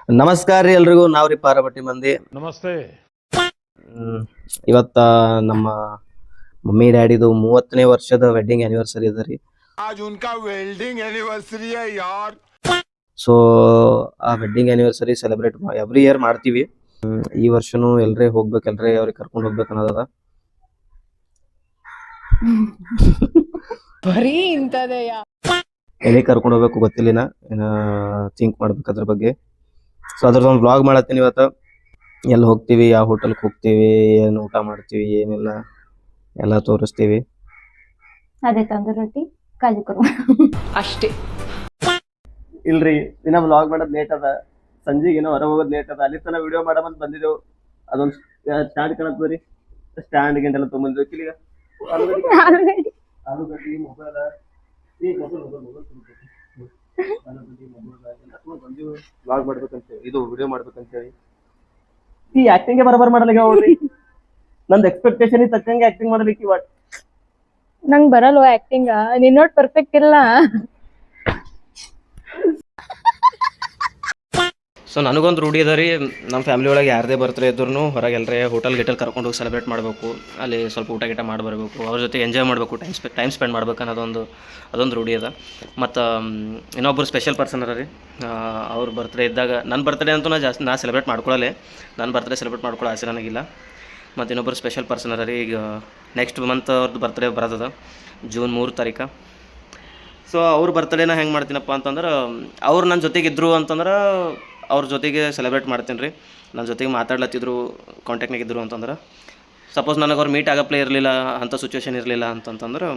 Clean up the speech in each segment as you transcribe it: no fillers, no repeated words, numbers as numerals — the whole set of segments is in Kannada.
ನಮಸ್ಕಾರ ರೀ ಎಲ್ರಿಗೂ. ನಾವ್ರಿ ಪಾರಬಟ್ಟಿ ಮಂದಿ. ನಮಸ್ತೆ. ಇವತ್ತ ನಮ್ಮ ಮಮ್ಮಿ ಡ್ಯಾಡಿದು 30ನೇ ವರ್ಷದ ವೆಡ್ಡಿಂಗ್ ಆನಿವರ್ಸರಿ ಅದ ರೀ. आज उनका वेल्डिंग एनिवर्सरी है यार. ಸೊ ಆ wedding anniversary celebrate every year ಮಾಡ್ತೀವಿ. ಈ ವರ್ಷನೂ ಎಲ್ರೇ ಹೋಗ್ಬೇಕು, ಎಲ್ರೇ ಅವ್ರಿಗೆ ಕರ್ಕೊಂಡು ಹೋಗ್ಬೇಕು ಅನ್ನೋದ. ಬರೀ ಇಂಥದೆಯಾ? ಎಲ್ಲಿ ಕರ್ಕೊಂಡು ಹೋಗ್ಬೇಕು ಗೊತ್ತಿಲ್ಲಿನ, ಥಿಂಕ್ ಮಾಡ್ಬೇಕು ಅದ್ರ ಬಗ್ಗೆ. ಸೊ ಅದ್ರದ್ದೊಂದು ವ್ಲಾಗ್ ಮಾಡತ್ತೀನಿ ಇವತ್ತು. ಎಲ್ಲಿ ಹೋಗ್ತೀವಿ, ಯಾವ ಹೋಟೆಲ್ಗೆ ಹೋಗ್ತೀವಿ, ಏನು ಊಟ ಮಾಡ್ತೀವಿ, ಏನಿಲ್ಲ ಎಲ್ಲ ತೋರಿಸ್ತೀವಿ. ಅದೇ ತಂದೂರಿ ರೊಟ್ಟಿ ಕಾಜು ಕುರ್ಮಾ ಅಷ್ಟೇ. ಇಲ್ರಿ, ದಿನ ವ್ಲಾಗ್ ಮಾಡೋದು ಲೇಟ್ ಅದ, ಸಂಜೆಗೆ ಏನೋ ಹೊರ ಹೋಗೋದು ಲೇಟ್ ಅದ. ಅಲ್ಲಿ ತನಕ ವಿಡಿಯೋ ಮಾಡಬಂತ ಬಂದಿದ್ದೆವು. ಅದೊಂದು ಸ್ಟ್ಯಾಂಡ್ ಕಾಣತ್ ಬರೀ, ಸ್ಟ್ಯಾಂಡ್ ಗಿಂಡೆಲ್ಲ ತೊಗೊಂಬಂದ್ವಿ. ಇಲ್ಲಿಗ ಆಲೂಗಡ್ಡಿ ಮೊಬೈಲ್ ವ್ಲಾಗ್ ಮಾಡ್ಬೇಕಂತೇಳಿ, ಇದು ವಿಡಿಯೋ ಮಾಡ್ಬೇಕಂತೇಳಿ. ಈ ಆಕ್ಟಿಂಗ್ ಬರಬರ್ ಮಾಡಲ್ಲ ನೋಡ್ರಿ. ನಂದು ಎಕ್ಸ್ಪೆಕ್ಟೇಷನ್ ತಕ್ಕಂಗೆ ಆಕ್ಟಿಂಗ್ ಮಾಡ್ಬೇಕು ಇವತ್ತು. ನಂಗ್ ಬರಲ್ವ ಆಕ್ಟಿಂಗ್, ನಿನ್ನೋಟ್ ಪರ್ಫೆಕ್ಟ್ ಇಲ್ಲ. ಸೊ ನನಗೊಂದು ರೂಢಿ ಅದ ರೀ, ನಮ್ಮ ಫ್ಯಾಮಿಲಿ ಒಳಗೆ ಯಾರದೇ ಬರ್ತ್ಡೇ ಇದ್ರೂ ಹೊರಗೆ ಎಲ್ಲರೇ ಹೋಟೆಲ್ ಕರ್ಕೊಂಡು ಹೋಗಿ ಸೆಲೆಬ್ರೇಟ್ ಮಾಡಬೇಕು. ಅಲ್ಲಿ ಸ್ವಲ್ಪ ಊಟ ಗಿಟ ಮಾಡಿ ಬರಬೇಕು, ಅವ್ರ ಜೊತೆ ಎಂಜಾಯ್ ಮಾಡಬೇಕು, ಟೈಮ್ ಸ್ಪೆಂಡ್ ಮಾಡ್ಬೇಕು ಅನ್ನೋದೊಂದು ಅದೊಂದು ರೂಢಿ ಅದ. ಮತ್ತು ಇನ್ನೊಬ್ಬರು ಸ್ಪೆಷಲ್ ಪರ್ಸನ್ ಅದ ರೀ. ಅವ್ರ ಬರ್ತ್ಡೇ ಇದ್ದಾಗ, ನನ್ನ ಬರ್ತ್ಡೇ ಅಂತೂ ನಾ ಸೆಲೆಬ್ರೇಟ್ ಮಾಡ್ಕೊಳ್ಳೇ, ನನ್ನ ಬರ್ತ್ಡೇ ಸೆಲೆಬ್ರೇಟ್ ಮಾಡ್ಕೊಳ್ಳೋ ಆಸೆ ನನಗಿಲ್ಲ. ಮತ್ತು ಇನ್ನೊಬ್ಬರು ಸ್ಪೆಷಲ್ ಪರ್ಸನ್ ಅದ ರೀ. ಈಗ ನೆಕ್ಸ್ಟ್ ಮಂತ್ ಅವ್ರದ್ದು ಬರ್ತ್ಡೇ ಬರೋದದ, ಜೂನ್ 3 ತಾರೀಕು. ಸೊ ಅವ್ರ ಬರ್ತ್ಡೇನ ಹೆಂಗೆ ಮಾಡ್ತೀನಪ್ಪ ಅಂತಂದ್ರೆ, ಅವ್ರು ನನ್ನ ಜೊತೆಗಿದ್ರು ಅಂತಂದ್ರೆ ಅವ್ರ ಜೊತೆಗೆ ಸೆಲೆಬ್ರೇಟ್ ಮಾಡ್ತೀನಿ ರೀ. ನನ್ನ ಜೊತೆಗೆ ಮಾತಾಡ್ಲತ್ತಿದ್ರು, ಕಾಂಟ್ಯಾಕ್ಟ್ನಾಗ ಇದ್ದರು ಅಂತಂದ್ರೆ, ಸಪೋಸ್ ನನಗೆ ಅವ್ರು ಮೀಟ್ ಆಗಪ್ಲೇ ಇರಲಿಲ್ಲ, ಅಂಥ ಸಿಚುವೇಶನ್ ಇರಲಿಲ್ಲ ಅಂತಂತಂದ್ರೆ,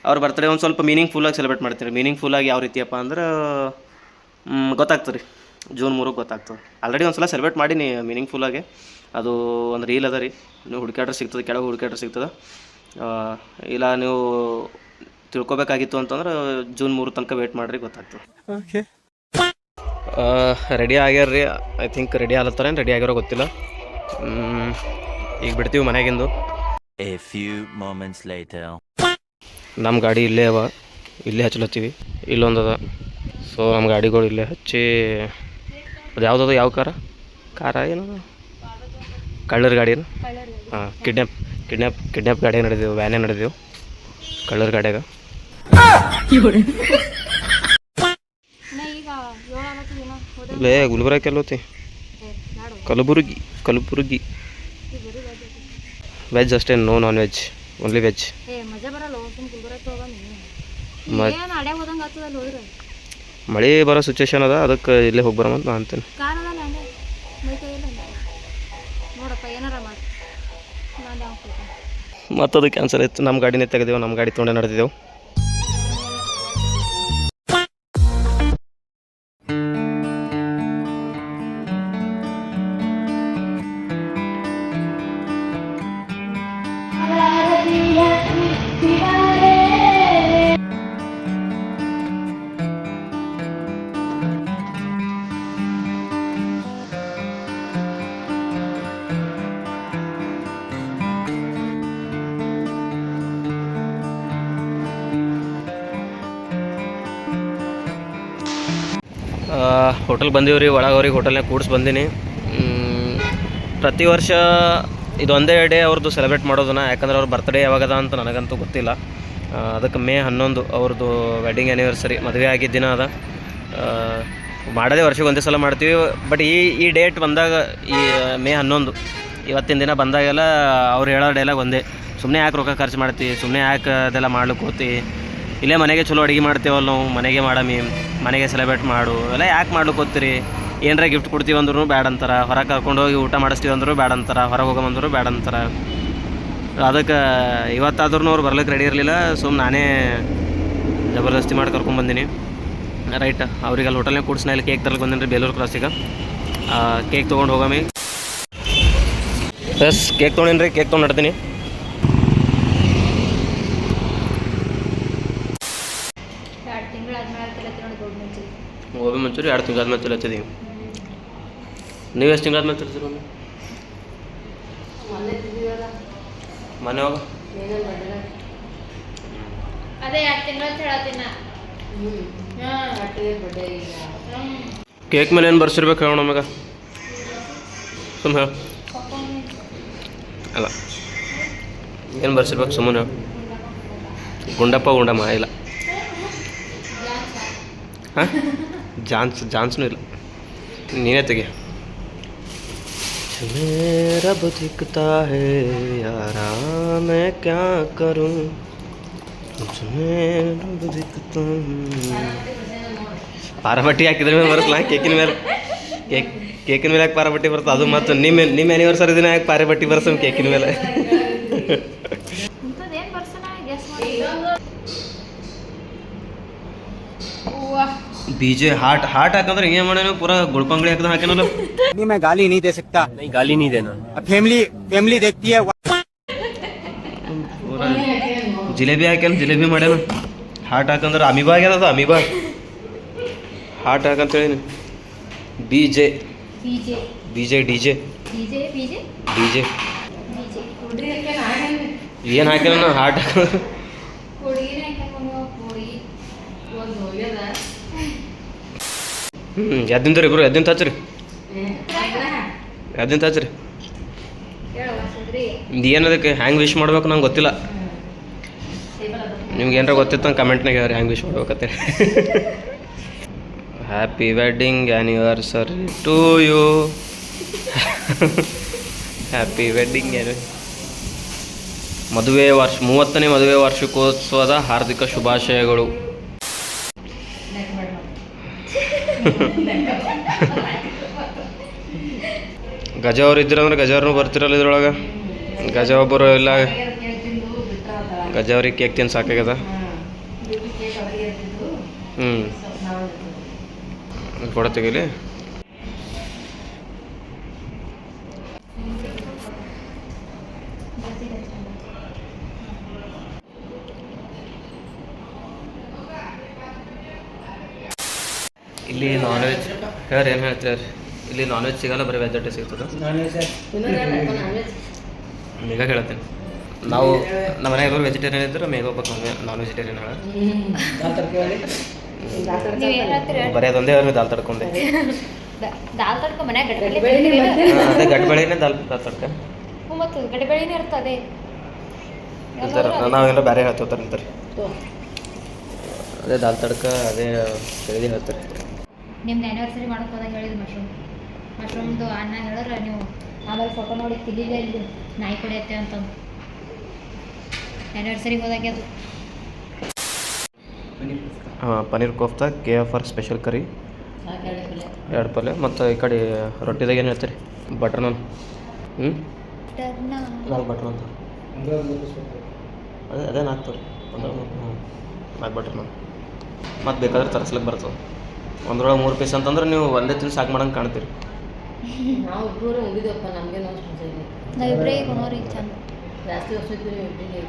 ಅವ್ರ ಬರ್ತ್ಡೇ ಒಂದು ಸ್ವಲ್ಪ ಮೀನಿಂಗ್ಫುಲ್ಲಾಗಿ ಸೆಲೆಬ್ರೇಟ್ ಮಾಡ್ತೀನಿ. ಮೀನಿಂಗ್ಫುಲ್ಲಾಗಿ ಯಾವ ರೀತಿಯಪ್ಪ ಅಂದ್ರೆ ಗೊತ್ತಾಗ್ತದೆ ರೀ, ಜೂನ್ 3 ಗೊತ್ತಾಗ್ತದೆ. ಆಲ್ರೆಡಿ ಒಂದು ಸಲ ಸೆಲೆಬ್ರೇಟ್ ಮಾಡೀನಿ ಮೀನಿಂಗ್ಫುಲ್ಲಾಗಿ. ಅದು ಒಂದು ರೀಲ್ ಅದ ರೀ, ನೀವು ಹುಡುಕಾಡ್ರೆ ಸಿಗ್ತದೆ, ಕೆಳಗೆ ಹುಡುಕಾಡ್ರೆ ಸಿಗ್ತದೆ. ಇಲ್ಲ ನೀವು ತಿಳ್ಕೊಬೇಕಾಗಿತ್ತು ಅಂತಂದ್ರೆ ಜೂನ್ 3 ತನಕ ವೇಟ್ ಮಾಡಿರಿ, ಗೊತ್ತಾಗ್ತದೆ. ಓಕೆ. ರೆಡಿ ಆಗ್ಯಾರ್ರಿ, ಐ ಥಿಂಕ್ ರೆಡಿ ಆಗ್ಲತ್ತಾರೇನು, ರೆಡಿ ಆಗ್ಯಾರೋ ಗೊತ್ತಿಲ್ಲ. ಈಗ ಬಿಡ್ತೀವಿ ಮನೆಗಿಂದು. A few moments later. ನಮ್ಮ ಗಾಡಿ ಇಲ್ಲೇ ಅವ, ಇಲ್ಲೇ ಹಚ್ಲತ್ತೀವಿ. ಇಲ್ಲೊಂದದ. ಸೊ ನಮ್ಮ ಗಾಡಿಗಳು ಇಲ್ಲೇ ಹಚ್ಚಿ, ಅದು ಯಾವುದದು, ಯಾವ ಕಾರ ಏನು ಕಳ್ಳರ ಗಾಡಿ ಏನು? ಹಾಂ, ಕಿಡ್ನ್ಯಾಪ್ ಗಾಡಿಯಾಗ ನಡೆದೆವು, ವ್ಯಾನೇ ನಡೆದೆವು ಕಳ್ಳರ ಗಾಡಿಯಾಗ. ಲೇ ಗುಲ್ಬರ್ಗಕ್ಕೆ ಎಲ್ಲೋತಿ? ಕಲಬುರ್ಗಿ ವೆಜ್ ಅಷ್ಟೇ, no non veg, only veg. ಮಳೆ ಬರೋ ಸಿಚುವೇಶನ್ ಅದ, ಅದಕ್ಕೆ ಇಲ್ಲೇ ಹೋಗಿ ಬರೋಣ ಅಂತ ನಾ ಅಂತೀನಿ. ಮತ್ತು ಅದು ಕ್ಯಾನ್ಸಲ್ ಆಯಿತು. ನಮ್ಮ ಗಾಡಿನೇ ತೆಗೆದೆವು, ನಮ್ಮ ಗಾಡಿ ತೊಗೊಂಡೆ ನಡೆದಿದ್ದೆವು. ಹೋಟೆಲ್ ಬಂದೀವಿ ರೀ, ಒಳಗೆ ಅವ್ರಿಗೆ ಹೋಟೆಲ್ನಾಗ ಕೂಡ್ಸಿ ಬಂದೀನಿ. ಪ್ರತಿ ವರ್ಷ ಇದೊಂದೇ ಡೇ ಅವ್ರದ್ದು ಸೆಲೆಬ್ರೇಟ್ ಮಾಡೋದನ್ನ, ಯಾಕಂದ್ರೆ ಅವ್ರ ಬರ್ತ್ಡೇ ಯಾವಾಗದ ಅಂತ ನನಗಂತೂ ಗೊತ್ತಿಲ್ಲ. ಅದಕ್ಕೆ ಮೇ 11 ಅವ್ರದ್ದು ವೆಡ್ಡಿಂಗ್ ಆ್ಯನಿವರ್ಸರಿ, ಮದುವೆ ಆಗಿದ್ದ ದಿನ ಅದ. ಮಾಡೋದೇ ವರ್ಷಕ್ಕೆ ಒಂದೇ ಸಲ ಮಾಡ್ತೀವಿ. ಬಟ್ ಈ ಡೇಟ್ ಬಂದಾಗ, ಈ ಮೇ 11 ಇವತ್ತಿನ ದಿನ ಬಂದಾಗೆಲ್ಲ ಅವ್ರು ಹೇಳೋ ಡೈಲಾಗ್ ಒಂದೇ: ಸುಮ್ಮನೆ ಯಾಕೆ ರೊಕ್ಕ ಖರ್ಚು ಮಾಡ್ತೀವಿ, ಸುಮ್ಮನೆ ಯಾಕೆ ಅದೆಲ್ಲ ಮಾಡ್ಲಿಕ್ಕೆ ಹೋಗ್ತಿ, ಇಲ್ಲೇ ಮನೆಗೆ ಚಲೋ ಅಡುಗೆ ಮಾಡ್ತೀವಲ್ಲ ನಾವು, ಮನೆಗೆ ಮಾಡಮಿ, ಮನೆಗೆ ಸೆಲೆಬ್ರೇಟ್ ಮಾಡು, ಎಲ್ಲ ಯಾಕೆ ಮಾಡ್ಲಿಕ್ಕೆ ಹೋಗ್ತೀರಿ, ಏನರ ಗಿಫ್ಟ್ ಕೊಡ್ತೀವಿ ಅಂದ್ರೂ ಬ್ಯಾಡ ಅಂತಾರೆ, ಹೊರಗೆ ಕರ್ಕೊಂಡೋಗಿ ಊಟ ಮಾಡಿಸ್ತೀವಿ ಅಂದರೂ ಬ್ಯಾಡ ಅಂತಾರೆ, ಹೊರಗೆ ಹೋಗಂದ್ರು ಬ್ಯಾಡ ಅಂತಾರೆ. ಅದಕ್ಕೆ ಇವತ್ತಾದ್ರೂ ಅವ್ರು ಬರ್ಲಿಕ್ಕೆ ರೆಡಿ ಇರಲಿಲ್ಲ. ನಾನೇ ಜಬರ್ದಸ್ತಿ ಮಾಡಿ ಕರ್ಕೊಂಡ್ಬಂದೀನಿ. ರೈಟ್, ಅವ್ರಿಗೆ ಅಲ್ಲಿ ಹೋಟೆಲ್ನಾಗ ಕೂಡ್ಸ್ನ ಇಲ್ಲಿ ಕೇಕ್ ತರಲಿಕ್ಕೆ ಬಂದೀನಿ ರೀ, ಬೇಲೂರು ಕ್ರಾಸಿಗೆ. ಕೇಕ್ ತೊಗೊಂಡು ಹೋಗಮಿ. ಎಸ್, ಕೇಕ್ ತೊಗೊಂಡೇನಿ ರೀ, ಕೇಕ್ ತೊಗೊಂಡು ನಡ್ತೀನಿ. ಗೋಬಿ ಮಂಚೂರಿ 2 ತಿಂಗಳಾದ್ಮೇಲೆ ತಿಲ್ಲತ್ತಿದ್ದೀವಿ. ನೀವು ಎಷ್ಟು ತಿಂಗಳಾದ್ಮೇಲೆ ತಿರ್ತೀರಿ? ಮನೆ ಹೋಗ ಅದೇ 2 ತಿಂಗಳು ಹೇಳತ್ತೀನಿ. ಕೇಕ್ ಮೇಲೆ ಏನು ಬರ್ಸಿರ್ಬೇಕು ಹೇಳೋಣ ನಮಗೆ ಸುಮ್ಮ ಹೇಳು ಅಲ್ಲ ಏನು ಬರ್ಸಿರ್ಬೇಕು ಸುಮ್ಮನೆ ಹೇಳು ಗುಂಡಮ್ಮ ಇಲ್ಲ ಹಾಂ ಜಾನ್ಸ್ನೂ ಇಲ್ಲ ನೀನೇ ತೆಗಿ ರಬ್ ದಿಕ್ತಾ ಹೇ ಯಾರಾ ಮೈ ಕ್ಯಾ ಕरूं ರಬ್ ದಿಕ್ತಾ ಪಾರಬಟ್ಟಿ ಹಾಕಿದ್ರ ಮೇಲೆ ಬರುತ್ತಲ್ಲ ಕೇಕಿನ ಮೇಲೆ ಯಾಕೆ ಪಾರಬಟ್ಟಿ ಬರುತ್ತೆ ಅದು ಮತ್ತು ನಿಮ್ಮ ಆ್ಯನಿವರ್ಸರಿ ದಿನ ಯಾಕೆ ಪಾರಬಟ್ಟಿ ಬರ್ಸಮ್ ಕೇಕಿನ ಮೇಲೆ ಬೀಜೆ ಹಾಟ್ ಹಾಕಂದ್ರೆ ಹಿಂಗೆ ಮಾಡ್ಯಾನ ಪೂರಾ ಗುಳ್ಪಂಗಡಿ ಹಾಕಿದ ಹಾಕ್ಯಾನಲ್ಲ नहीं मैं गाली नहीं दे सकता नहीं गाली नहीं देना फैमिली देखती है ಪೂರಾ ಜಿಲೇಬಿ ಹಾಕ್ಯಾನ ಜಿಲೇಬಿ ಮಾಡ್ಯಾನ ಹಾಟ್ ಹಾಕಂದ್ರೆ ಅಮೀಬಾ ಆಗ್ಯದ ಅದು ಅಮೀಬಾ ಹಾಟ್ ಹಾಕಂತೇಳಿ ಬೀಜೆ ಡಿಜೆ ಏನು ಹಾಕ್ಯಾನ ಹಾಟ್ ಹಾಕ ಎದ್ದಿಂದ್ರಿ ಇಬ್ರು ಎದ್ದಿಂತ ಹಚ್ಚ್ರಿ ಏನದಕ್ಕೆ ಹ್ಯಾಂಗೆ ವಿಶ್ ಮಾಡ್ಬೇಕು ನಂಗೆ ಗೊತ್ತಿಲ್ಲ ನಿಮ್ಗೆ ಏನಾರ ಗೊತ್ತಿತ್ತು ಕಮೆಂಟ್ನಾಗ ಹೇಳ್ರಿ ಹ್ಯಾಂಗೆ ವಿಶ್ ಮಾಡ್ಬೇಕಂತ happy wedding anniversary to you happy wedding ಮದುವೆ 30ನೇ ಮದುವೆ ವಾರ್ಷಿಕೋತ್ಸವದ ಹಾರ್ದಿಕ ಶುಭಾಶಯಗಳು. ಗಜ ಅವ್ರು ಇದ್ದಿರಂದ್ರೆ ಗಜವ್ರನ್ನೂ ಬರ್ತಿರಲ್ಲ ಇದ್ರೊಳಗೆ. ಗಜ ಒಬ್ಬರು ಇಲ್ಲ, ಗಜ ಅವ್ರಿಗೆ ಕೇಕ್ ತಿಂದು ಸಾಕಾಗ್ಯದ. ಫೋಟೋ ತೆಗೀಲಿ. ಇಲ್ಲಿ ನಾನ್ ವೆಜ್ ಹೇಳ್ರಿ, ಏನು ಹೇಳ್ತೀರಿ? ಇಲ್ಲಿ ನಾನ್ ವೆಜ್ ಸಿಗಲ್ಲ, ಬರೀ ವೆಜ್ ಅಟ್ಟೆ ಸಿಗ್ತದೆ. ಮೇಘ ಹೇಳ್ತೀನಿ, ನಾವು ನಮ್ಮ ಮನೆಗೆ ಎಲ್ಲರೂ ವೆಜಿಟೇರಿಯನ್ ಇದ್ದರೆ ಮೇಘ ಹೋಗ್ಬೇಕು, ನಾನ್ ವೆಜಿಟೇರಿಯನ್ ಹೇಳ. ಬರೀ ಅದೊಂದೇ ಅವ್ರಿಗೆ ದಾಲ್ ತಡ್ಕೊಂಡೆ. ಅದೇ ಗಡ್ಬಳಿನೇ ದಾಲ್ ತಡ್ಕ. ನಾವೆಲ್ಲ ಬೇರೆ ಹೇಳ್ತೇವೆ ಅಂತಾರೆ. ಅದೇ ದಾಲ್ ತಡ್ಕ, ಅದೇ ಹೇಳಿದೆ ಹೇಳ್ತಾರೆ. ನಿಮ್ದು ಆ್ಯನಿವರ್ಸರಿ ಮಾಡೋಕೆ ಹೋದಾಗ ಹೇಳಿದ್ರು ಮಶ್ರೂಮ್ದು ಅನ್ನ ಹೇಳಿದ್ರೆ ನೀವು ಆಮೇಲೆ ಫೋಟೋ ನೋಡಿ ತಿಲ್ಲಿಲ್ಲ ಇಲ್ಲಿ ನಾಯಿ ಕೊಡಿಯತ್ತೆ ಅಂತಂದು ಆ್ಯನಿವರ್ಸರಿಗೆ ಹೋದಾಗೆ ಅದು. ಹಾಂ, ಪನ್ನೀರ್ ಕೋಫ್ತಾ, KFR ಸ್ಪೆಷಲ್ ಕರಿ, 2 ಪಲ್ಯ, ಮತ್ತು ಈ ಕಡೆ ರೊಟ್ಟಿದಾಗ ಏನು ಹೇಳ್ತೀರಿ? ಬಟರ್ ನಾನ್. 4 ಬಟರ್ ನಾನ್. ಅದೇ 4 ತೋರಿ, 4 ಬಟರ್ ನಾನ್. ಮತ್ತು ಬೇಕಾದ್ರೆ ತರಿಸ್ಲಿಕ್ಕೆ ಬರ್ತದೆ. ಒಂದ್ರೊಳಗೆ 3 ಪೀಸ್ ಅಂತಂದ್ರೆ ನೀವು ಒಂದೇ ತಿಂದು ಸಾಕು ಮಾಡಂಗೆ ಕಾಣ್ತೀರಿ. ನಾವು ಇಬ್ಬರು ಉಳಿದಪ್ಪ, ನಮಗೇನು ನಾವಿಬ್ಬರೇ ಕೊನೋರಿಗೆ ಚಂದ. ಜಾಸ್ತಿ ವರ್ಷ ಇದ್ದೀವಿ ಇಟ್ಟಿಗೆ.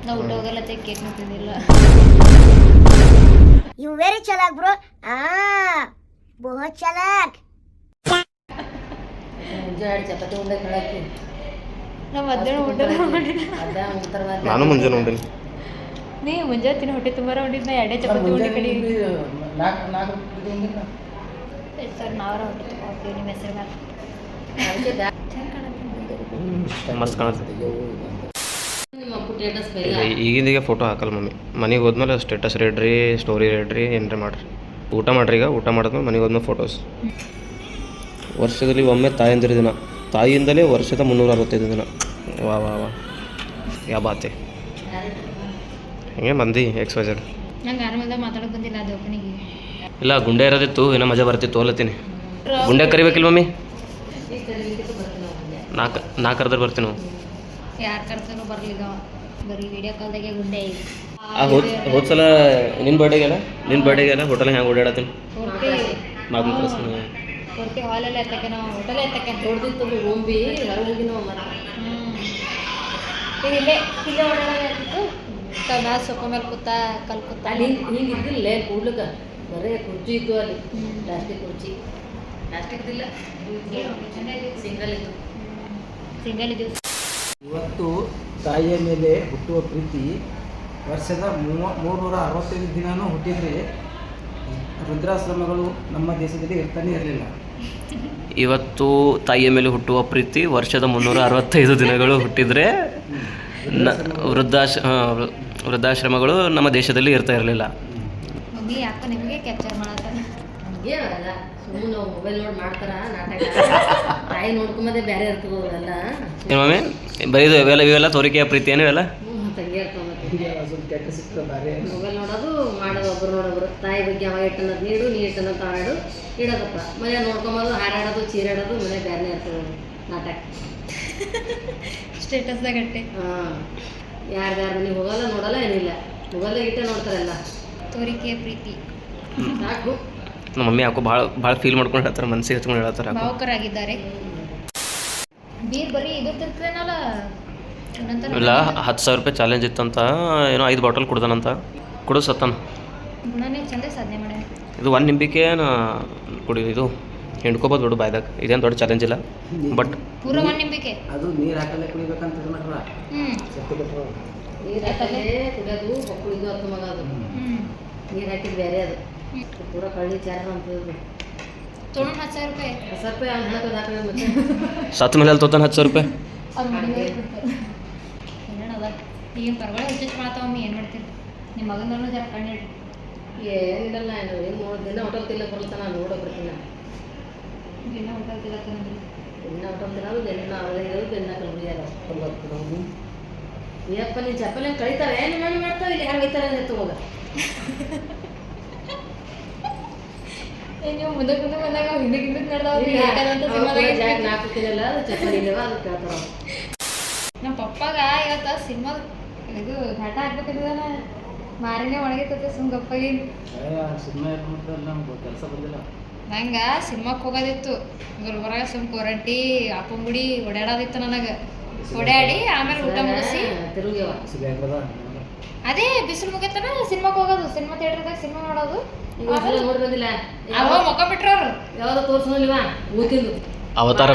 ನಾವು ಊಟ ಹೋಗಲ್ಲ, ಕೇಕ್ ತಿಂದಿಲ್ಲ. You very chalak bro. बहुत चालाक. ಮುಂಜಾನೆ 2 ಚಪಾತಿ ಉಂಡೆ ಕಳಕ್ಕೆ ನಾವು ಮಧ್ಯಾಹ್ನ ಊಟ ಮಧ್ಯಾಹ್ನ ನಾನು ಮುಂಜಾನೆ ಉಂಡಿನಿ. ನೀ ಮುಂಜಾನೆ ತಿನ್ನ ಹೊಟ್ಟೆ ತುಂಬಾರ ಉಂಡಿದ್, ನಾ 2 ಚಪಾತಿ ಉಂಡೆ ಕಡಿ ಸರ್ ನಾವರ ಹೊಟ್ಟೆ ತುಂಬ ನಿಮ್ಮ ಹೆಸರು ಮೇಲೆ ಮಸ್ತ್ ಕಾಣುತ್ತೆ. ನಿಮ್ಮ ಸ್ಟೇಟಸ್ ಮೇಲೆ ಈಗಿಂದಿಗೆ ಫೋಟೋ ಹಾಕಲ್ಲ ಮಮ್ಮಿ. ಮನೆಗೆ ಹೋದ್ಮೇಲೆ ಸ್ಟೇಟಸ್ ರೇಡ್ರಿ, ಸ್ಟೋರಿ ರೇಡ್ರಿ, ಏನ್ರಿ ಮಾಡಿರಿ. ಊಟ ಮಾಡಿರಿ. ಈಗ ಊಟ ಮಾಡಿದ್ಮೇಲೆ ಮನೆಗೆ ಹೋದ್ಮೇಲೆ ಫೋಟೋಸ್. ವರ್ಷದಲ್ಲಿ ಒಮ್ಮೆ ತಾಯಂದಿರ ದಿನ, ತಾಯಿಯಿಂದಲೇ ವರ್ಷದ 365 ದಿನ. ವಾ ವಾ ವಾ, ಯಾ ಬಾತೆ. ಹಿಂಗೆ ಮಂದಿ XYZ. ನಂಗೆ ಆರಾಮದ ಮಾತಾಡೋಕೆ ಬಂದಿಲ್ಲ ಅದು ಓಪನಿಗೆ. ಇಲ್ಲ, ಗುಂಡೆ ಇರೋದಿತ್ತು, ಏನೋ ಮಜಾ ಬರ್ತಿತ್ತು ಓಲತ್ತೀನಿ. ಗುಂಡೆ ಕರಿಬೇಕಿಲ್ಲ ಮಮ್ಮಿ? ನಾ ಕರೆದ್ರೆ ಬರ್ತೀನಿ ನಾವು. ಯಾರು ಕರ್ತಾನೋ ಬರ್ಲಿಲ್ಲ, ಬರೀ ವಿಡಿಯೋ ಕಾಲ್ದಾಗೆ ಗುಂಡೆ ಐತಿ. ಹೋದ ಸಲ ನಿನ್ನ ಬರ್ಡೇಗೆಲ್ಲ ಹೋಟೆಲ್ಗೆ ಹೆಂಗೆ ಓಡಾಡತ್ತೀನಿ ಮಾಗನ ಕ್ಲಾಸ್ ಕೊರ್ಕೆ ಹಾಲೆಲ್ಲ ಎತ್ತಕ್ಕೆ ನಾವು ಹೋಟೆಲ್ ಎತ್ತಕ್ಕೆ ಹೊಡೆದಿತ್ತು ರೂಮ್ ಬಿ ಹೊರಗೆ ನಾವು ಇಲ್ಲೇ ಓಡಾಡೋದಾಯ್ತಿತ್ತು. ಮ್ಯಾಲ ಸೊಪ್ಪ ಮೇಲೆ ಕೂತ ಕಲ್ಕೂತ ಅಲ್ಲಿ ಹಿಂಗೆ ಇದ್ದಿಲ್ಲ ಕೂಡ್ಲಿಕ್ಕೆ, ಬರೇ ಕುರ್ಚಿ ಇತ್ತು ಅಲ್ಲಿ, ಪ್ಲಾಸ್ಟಿಕ್ ಕುರ್ಚಿ. ಪ್ಲಾಸ್ಟಿಕ್ ಇಲ್ಲ, ಸಿಂಗಲ್ ಇದ್ದು. ಇವತ್ತು ತಾಯಿಯ ಮೇಲೆ ಹುಟ್ಟುವ ಪ್ರೀತಿ ವರ್ಷದ 365 ದಿನನೂ ಹುಟ್ಟಿದ್ರೆ ವೃದ್ಧಾಶ್ರಮಗಳು ನಮ್ಮ ದೇಶದಲ್ಲಿ ಇರ್ತಾನೆ ಇರಲಿಲ್ಲ. ಇವತ್ತು ತಾಯಿಯ ಮೇಲೆ ಹುಟ್ಟುವ ಪ್ರೀತಿ ವರ್ಷದ 365 ದಿನಗಳು ಹುಟ್ಟಿದರೆ ವೃದ್ಧಾಶ್ರಮಗಳು ನಮ್ಮ ದೇಶದಲ್ಲಿ ಇರ್ತಾ ಇರಲಿಲ್ಲ. ಮಮ್ಮಿ ಯಾಕೋ ನಿಮಗೆ ಕ್ಯಾಪ್ಚರ್ ಮಾಡತ್ತಾರ. ಏನಲ್ಲ ಸುಮ್ಮನೆ ನಾವು ಮೊಬೈಲ್ ನೋಡಿ ಮಾಡ್ತಾರ ನಾಟಕ. ತಾಯಿ ನೋಡ್ಕೊಂಬದೇ ಬೇರೆ ಇರ್ತದಲ್ಲ. ಏನು ಮಮ್ಮಿ ಬರೀದು ಇವೆಲ್ಲ ತೋರಿಕೆಯ ಪ್ರೀತಿ ಏನು ಇವೆಲ್ಲ? ತಂಗಿ ಇರ್ತಾವ ಸ್ವಲ್ಪ ಕೆಟ್ಟ ಸಿಕ್ಕ ಬೇರೆ ಮೊಬೈಲ್ ನೋಡೋದು ಮಾಡೋದು ಒಬ್ರು ನೋಡೋಬ್ರು. ತಾಯಿ ಬಗ್ಗೆ ಅವ ಇಟ್ಟನ್ನೋದು ನೀಡು ನೀ ಇಟ್ಟನ್ನೋದು ತಾಡು ಇಡೋದಪ್ಪ. ಮನೆ ನೋಡ್ಕೊಂಬೋದು ಹಾರಾಡೋದು ಚೀರಾಡೋದು ಮನೆ ಬೇರೆನೇ ಇರ್ತದೆ ನಾಟಕ. ಸ್ಟೇಟಸ್ದಾಗ ಅಟ್ಟೆ ಹಾಂ ಯಾರ್ಯಾರು ನೀವು ಹೋಗಲ್ಲ ನೋಡಲ್ಲ ಏನಿಲ್ಲ ಮೊಬೈಲ್ದಾಗ ಇಟ್ಟೆ ನೋಡ್ತಾರಲ್ಲ. ತೋರಿಕೆಯ ಪ್ರೀತಿ ಸಾಕು. ನಮ್ಮ ಮಮ್ಮಿ ಯಾಕೋ ಭಾಳ ಫೀಲ್ ಮಾಡ್ಕೊಂಡು ಹೇಳ್ತಾರೆ, ಮನಸ್ಸಿಗೆ ಹಚ್ಕೊಂಡು ಹೇಳ್ತಾರೆ. ಭಾವುಕರಾಗಿದ್ದಾರೆ. ಬೀರ್ ಬರೀ ಇದು ತಿರ್ತೇನಲ್ಲ ಇಲ್ಲ 10,000 ರೂಪಾಯಿ ಚಾಲೆಂಜ್ ಇತ್ತಂತ, ಏನೋ 5 ಬಾಟಲ್ ಕುಡ್ದಾನಂತ, ಕುಡಿದು ಸತ್ತಾನ. ಗುಣನೇ ಚಂದ ಸಾಧನೆ ಮಾಡ್ಯಾನ. ಇದು 1 ನಿಂಬಿಕೆ ಕುಡಿ ಇದು ಹಿಂಡ್ಕೋಬೋದು ಬಿಡು ಬಾಯ್ದಾಗ, ಇದೇನು ದೊಡ್ಡ ಚಾಲೆಂಜ್ ಇಲ್ಲ. ಬಟ್ ಪೂರ 1 ನಿಂಬಿಕೆ ಅದು ನೀರು ಹಾಕಲ್ಲೇ ಕುಡಿಬೇಕಂತ ಇದು ಮಾಡ್ರ ಸತ್ತು ಬಿಟ್ರು. ನೀರು ಹಾಕಲ್ಲೇ ಕುಡಿಯೋದು ಮಕ್ಕಳಿದ್ದು ಅರ್ಥ ಮಗ ಅದು. ನೀರು ಹಾಕಿದ್ದು ಬೇರೆ ಅದು ಪೂರ ಕಳ್ಳಿ ಚಾರ ಅಂತಂದ್ರೆ ತೊಗೊಂಡು 10,000 ರೂಪಾಯಿ 10,000 ರೂಪಾಯಿ ಅವ್ನು ಹಾಕೋದು ಹಾಕೋದು ಮತ್ತೆ ಸತ್ತ ಮೇಲೆ ಅಲ್ಲಿ ತೋತಾನ 10,000 ರೂಪಾಯಿ. ಅವ್ರು ಮಾಡಿದ್ರೆ ಏನದ ಈಗಿನ ಪರಗಳು ಹೆಚ್ಚು ಮಾಡ್ತಾವಮ್ಮಿ. ಏನು ಮಾಡ್ತೀರಿ ನಿಮ್ಮ ಮಗನೂ ಜರ ಕಣ್ಣಿಡ್ರಿ. ಏನಿಲ್ಲ ಏನು ಏನು ದಿನ ಹೋಟೆಲ್ ತಿನ್ನಕ್ಕೆ ಬರ್ತಾನ ನಾನು ನೋಡೋ ಬರ್ತೀನಿ. ದಿನ ಊಟ ತಿನ್ನತ್ತಂದ್ರಿ ದಿನ ಹೋಟೆಲ್ ತಿನ್ನೋದು ದಿನ ಅವಳೇ ಇರೋದು ದಿನ ಕಲ್ಬಿಯಾರ. ಏಪ್ಪ ನೀನು ಚಪ್ಪಲಿ ಕಳಿತಾವೆ ಏನು ಮಾಡಿ ಮಾಡ್ತಾವೆ ಇಲ್ಲಿ ಯಾರು ಒಯ್ತಾರೆ ಅಂತ ಹೋಗ. ನೀವು ಮುಂದೆ ಬಂದಾಗ ಹಿಂದಕ್ಕೆ ನಡೆದವ್ರಿ. ಜಾಗ ನಾಲ್ಕುತ್ತಿರಲ್ಲ ಅದು ಚಪ್ಪಲಿ ಇಲ್ಲವ ಅದು ಕೇಳ್ತಾರ. ನಮ್ಮ ಪಪ್ಪಾಗ ಇವತ್ತು ಸಿನಿಮಾದ ಇದು ಘಾಟ ಹಾಕ್ಬೇಕಿದ್ದಾನ ಮಾರಿನೇ ಒಣಗಿರ್ತೈತೆ ಸುಮ್ ಗಪ್ಪಾಗಿ. ಸುಮ್ಮನೆ ನಮ್ಗೆ ಕೆಲಸ ಬಂದಿಲ್ಲ. ನಂಗೆ ಸಿನಿಮಾಕ್ಕೆ ಹೋಗೋದಿತ್ತು ಗುಲ್ಬರ್ಗ ಸುಮ್ ಕೊರಂಟಿ ಅಪ್ಪಂಗುಡಿ ಓಡಾಡೋದಿತ್ತು ನನಗೆ. ಓಡಾಡಿ ಆಮೇಲೆ ಊಟ ಮುಗಿಸಿ ತಿರುಗ್ಯವ ಅದೇ ಬಿಸಿಲು ಮುಗಿತನ ಸಿನಿಮಾಕ್ಕೆ ಹೋಗೋದು. ಸಿನಿಮಾ ಥಿಯೇಟರ್ದಾಗ ಸಿನಿಮಾ ನೋಡೋದು. ನೋಡಿ ಬಂದಿಲ್ಲ ಅವ ಮೊಕ್ಕ ಬಿಟ್ರವ್ರು ಯಾವ್ದು ತೋರ್ಸೋಲ್ವಾ ಊತಿಂದು ಅವತಾರ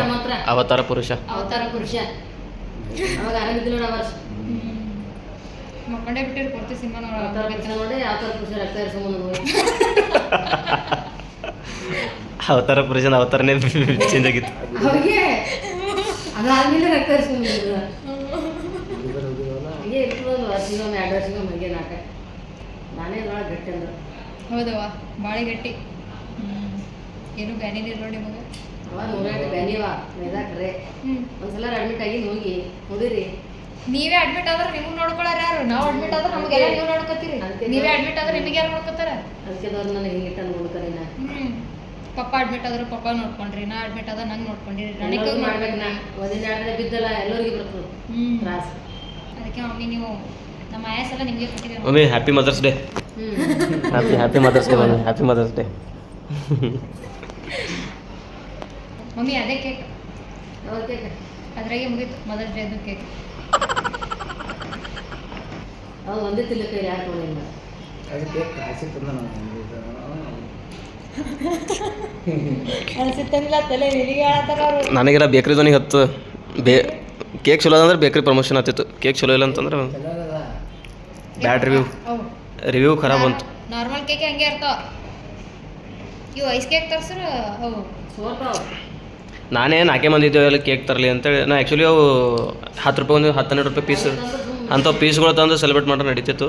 ಪುರುಷ ಅವತಾರ ಪುರುಷ ಅವಾಗ ಆರಾಮಿದ್ದು ನೋಡ ವರ್ಷ ಮಕ್ಕಂಡೇ ಬಿಟ್ಟಿರು ಪೂರ್ತಿ ಸಿನಿಮಾ ಅವತಾರ ಪುರುಷ ನೋಡಿ ಅವತಾರ ಪುರುಷ ರಕ್ತ ಇರಿಸ್ಕೊಂಡು ನೋಡಿ. ಅವತಾರ ಪುರುಷನ ಅವತಾರನೇ ಚೇಂಜ್ ಆಗಿತ್ತು. ಅವಾಗೆ ಅದಾದ್ಮೇಲೆ ರಕ್ತ ಇರಿಸ್ಕೊಂಡು ಹಂಗೆ ಇರ್ತದಲ್ವ ವರ್ಷಿಗೊಮ್ಮೆ 2 ವರ್ಷಿಗೊಮ್ಮೆ ಹಂಗೆ ನಾಟಕ. ನಾನೇ ನೋಡ ಗಟ್ಟಿ ಅಂದ್ರೆ ಹೌದವ್ವ ಬಾಳೆ ಗಟ್ಟಿ. ಏನು ಬ್ಯಾನಿ ನೀರು ನೋಡಿ ನಿಮಗೆ ಅವ 108 ಬ್ಯಾನಿವ ಮೇದಾಕ್ರೆ ಒಂದ್ಸಲ ಅಡ್ಮಿಟ್ ಆಗಿ ಹೋಗಿ ನೋಡಿರಿ. ನೀವೇ ಅಡ್ಮಿಟ್ ಆದ್ರೆ ನಿಮ್ಗೆ ನೋಡ್ಕೊಳ್ಳಾರ ಯಾರು? ನಾವು ಅಡ್ಮಿಟ್ ಆದ್ರೆ ನಮಗೆಲ್ಲ ನೀವು ನೋಡ್ಕೊತೀರಿ. ನೀವೇ ಅಡ್ಮಿಟ್ ಆದ್ರೆ ನಿಮಗೆ ಯಾರು ನೋಡ್ಕೊತಾರ? ಅದಕ್ಕೆದವ್ರು ನನಗೆ ಹಿಂಗೆ ಇಟ್ಟಂದು ನೋಡ್ತಾರೆ. ನಾ ಪಪ್ಪ ಅಡ್ಮಿಟ್ ಆದ್ರೆ ಪಪ್ಪ ನೋಡ್ಕೊಂಡ್ರಿ, ನಾ ಅಡ್ಮಿಟ್ ಆದ್ರೆ ನಂಗೆ ನೋಡ್ಕೊಂಡಿರಿ. ನನಗೆ ಮಾಡ್ಬೇಕು. ನಾ ಒಂದಿನ ಆದ್ರೆ ಬಿದ್ದಲ್ಲ ಎಲ್ಲರಿಗೂ ಬರ್ತದೆ ತ್ರಾಸ. ಅದಕ್ಕೆ ಮಮ್ಮಿ ನೀವು ನಮ್ಮ ಆಯಸ್ಸೆಲ್ಲ ನಿಮಗೆ ಕೊಟ್ಟಿದ್ದೇವೆ. Mummy happy mother's day. Happy mother's day mummy, happy mother's day. Mummy ಅದೇ ಕೇಕ್ ಅವ್ರ ಕೇಕ ಅದ್ರಾಗೆ ಮುಗೀತು ಮದರ್ಸ್ ಡೇ ಅದು ಕೇಕ್. ಅವ್ರು ಒಂದೇ ತಿನ್ನಕ್ಕೆ ಯಾರು ತೊಗೊಂಡಿಲ್ಲ. ಅದಕ್ಕೆ ಕಾಸಿ ತಂದ ಅನ್ಸಿತ್ತಂಗಿಲ್ಲ ತಲೆ ನಿಲಿಗೆ ಹೇಳತ್ತಾರ ಅವರು. ನನಗೆಲ್ಲ ಬೇಕ್ರಿದವನಿಗೆ ಹತ್ತು ಕೇಕ್ ಚಲೋ ಅಂದ್ರೆ ಬೇಕ್ರಿ ಪ್ರಮೋಷನ್ ಆಗ್ತಿತ್ತು. ಕೇಕ್ ಚಲೋ ಇಲ್ಲ ಅಂತಂದ್ರೆ ಬ್ಯಾಡ್ ರಿವ್ಯೂ ಖರಾಬ್ ಬಂತು. ನಾರ್ಮಲ್ ಕೇಕ್ ಹಂಗೆ ಇರ್ತಾವ. ಇವು ಐಸ್ ಕೇಕ್ ತರ್ಸ್ರ ಅವು ಸೋತಾವ. ನಾನೇ 4 ಮಂದಿ ಇದ್ದೇವೆ ಎಲ್ಲ ಕೇಕ್ ತರಲಿ ಅಂತೇಳಿ ನಾ ಆ್ಯಕ್ಚುಲಿ ಅವು 10 ರೂಪಾಯಿ ಒಂದು 10-12 ರೂಪಾಯಿ ಪೀಸ್ ಅಂಥವು ಪೀಸ್ಗಳು ತಂದು ಸೆಲೆಬ್ರೇಟ್ ಮಾಡೋದು ನಡೀತಿತ್ತು.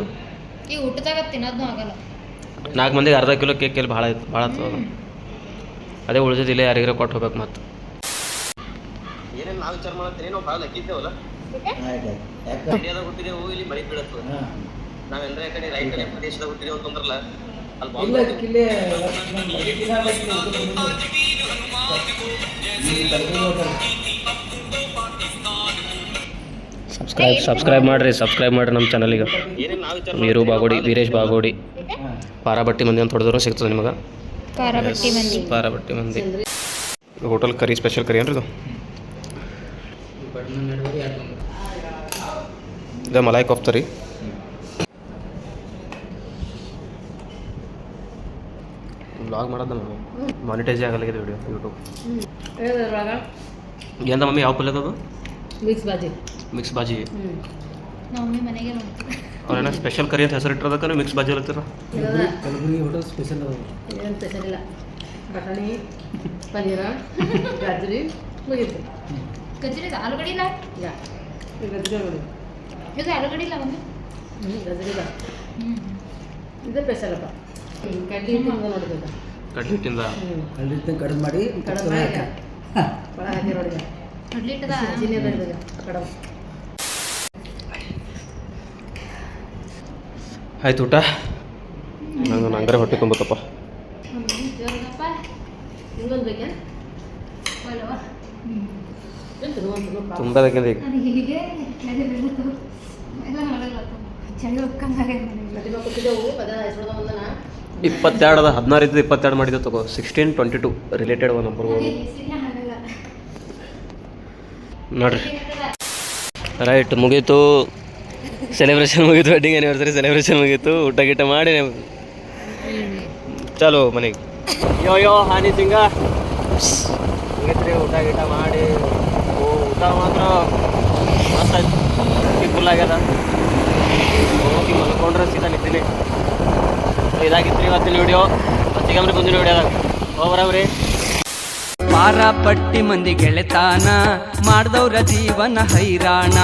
ಈ ಊಟದಾಗ ತಿನ್ನೋದು ಆಗಲ್ಲ. 4 ಮಂದಿಗೆ ಅರ್ಧ ಕಿಲೋ ಕೇಕ್ ಎಲ್ಲಿ ಭಾಳ ಆಗ್ತದೆ. ಅದೇ ಉಳಿದಿಲ್ಲ ಯಾರಿಗಾರ ಕೊಟ್ಟು ಹೋಗ್ಬೇಕು. ಮತ್ತು ಏನೇನು ನಾವು ವಿಚಾರ ಮಾಡ್ತೀವಿ, ನಾವು ಭಾಳ ಲಕ್ಕಿದ್ದೇವಲ್ಲ. ಇಂಡಿಯಾದಾಗ ಹುಟ್ಟಿದೆವು, ಇಲ್ಲಿ ಮಳೆ ಬೀಳತ್ತದ. ನಾವೆಂದ್ರೆ ಕಡೆ ರೈತ ಪ್ರದೇಶದಾಗ ಹುಟ್ಟಿದೆವು ಅಂತಂದ್ರಲ್ಲ ಅಲ್ಲಿ ಸಬ್ಸ್ಕ್ರೈಬ್ ಮಾಡಿರಿ ನಮ್ಮ ಚಾನಲಿಗೆ. ವೀರು ಬಾಗೋಡಿ, ವೀರೇಶ್ ಬಾಗೋಡಿ, ಪಾರಾಬಟ್ಟಿ ಮಂದಿ ಅಂತ ಹೊಡೆದ್ರು ಸಿಗ್ತದೆ ನಿಮಗೆ. ಪಾರಾಬಟ್ಟಿ ಮಂದಿ ಹೋಟೆಲ್ ಕರಿ ಸ್ಪೆಷಲ್ ಕರಿ ಏನ್ರಿ ಇದು? ಇದು ಮಲಾಯ್ ಕೋಫ್ತಾ ರೀ. ಬ್ಲಾಗ್ ಮಾಡೋದು ನಾನು ಮಾನಿಟೈಸೇ ಆಗಲಾಗಿದೆ ವಿಡಿಯೋ ಯೂಟ್ಯೂಬ್. ಹೇಳಿದ್ರಾಗ ಏನದ ಮಮ್ಮಿ ಯಾವ ಪಲ್ಯ ಅದು? ಮಿಕ್ಸ್ ಬಾಜಿ. ಮಿಕ್ಸ್ ಬಾಜಿ. ನಮ್ಮ ಮಮ್ಮಿ ಮನೆಗೆ ಮಾಡ್ತೀವಿ. ಅವ್ರೇನ ಸ್ಪೆಷಲ್ ಕರಿ ಅಂತ ಹೆಸರು ಇಟ್ಟಿರೋದಕ್ಕೆ ಮಿಕ್ಸ್ ಬಾಜಿ ಹೇಳ್ತೀರ. ಕಲಬುರಗಿ ಹೋಟೆಲ್ ಸ್ಪೆಷಲ್ ಏನು ಸ್ಪೆಷಲ್ ಇಲ್ಲ, ಬಟಾಣಿ ಪನ್ನೀರ ಗಜ್ರಿ ಮುಗೀತು. ಗಜ್ರಿ ಇದೆ, ಆಲೂಗಡ್ಡೆ ಇಲ್ಲ. ಈಗ ಈ ಗಜ್ರಿ ನೋಡಿ, ಇದು ಆಲೂಗಡ್ಡೆ ಇಲ್ಲ ಮಮ್ಮಿ. ಗಜ್ರಿ ಇಲ್ಲ, ಹ್ಞೂ ಇದು ಸ್ಪೆಷಲಪ್ಪ. ಕಡ್ಲಿ ಹಿಟ್ಟಿಂದ ನೋಡಿದ ಕಡ್ಲಿ ಹಿಟ್ಟಿಂದ ಅಲ್ಲಿ ಕಡಿಮೆ ಮಾಡಿ ಕಡಬ ಒಳ ಹಾಕಿ ನೋಡಿ, ಕಡ್ಲಿ ಇಟ್ಟದ ಚಿನ್ನಿ ಅದ ಕಡಬ. ಆಯ್ತು ಊಟ. ನಂಗೆ ನಂಗರೆ ಹೊಟ್ಟೆ ತುಂಬಬೇಕಪ್ಪ. ಜೋರದಪ್ಪ ಇನ್ನೊಂದು ಬೇಕೇ ಅಲ್ವಾ? ತುಂಬಬೇಕಂದ್ರೆ ಈಗ ನನಗೆ ಹೀಗೆ ಎಲ್ಲ ನೋಡಲ್ಲ, ಚಳಿ ಹೋಗ್ಕಂಗಾಗೆ ಪ್ರತಿಭಾ ಕೊಟ್ಟಿದ್ದೆವು ಪದ ಹೆಸರು ಬಂದನ 22 ಅದ 16 ಇದ್ದು 22 ಮಾಡಿದ್ದೆ ತಗೋ. 16, 22 ರಿಲೇಟೆಡ್ ನಂಬರ್ ಆಗಲ್ಲ. ನೋಡ್ರಿ. ರೈಟ್, ಮುಗೀತು ಸೆಲೆಬ್ರೇಷನ್, ಮುಗೀತು ವೆಡ್ಡಿಂಗ್ ಆ್ಯನಿವರ್ಸರಿ ಸೆಲೆಬ್ರೇಷನ್ ಮುಗೀತು. ಊಟ ಗೀಟ ಮಾಡಿ ಚಲೋ ಮನೆಗೆ. ಯೋ ಹಾನಿ ಸಿಂಗ ಮುಗೀತ್ರಿ. ಊಟ ಗೀಟ ಮಾಡಿ ಊಟ ಮಾತ್ರ ಮಸ್ತ್ ಆಯ್ತು, ಫುಲ್ ಆಗ್ಯದ. ಹೋಗಿ ಮಲ್ಕೊಂಡ್ರೆ ಸೀದಾ ನಿಂತೀನಿ. ಇದಾಗಿತ್ತು ಇವತ್ತಿನ ವಿಡಿಯೋ. ಮತ್ತಿಗಮ್ರಿ ಮುಂದಿನ ವಿಡಿಯೋದಾಗ ಹೋಗ್ಬರವ್ರಿ. ಪಾರ ಪಟ್ಟಿ ಮಂದಿ ಗೆಳೆತಾನ ಮಾಡ್ದವ್ರ ಜೀವನ ಹೈರಾಣ.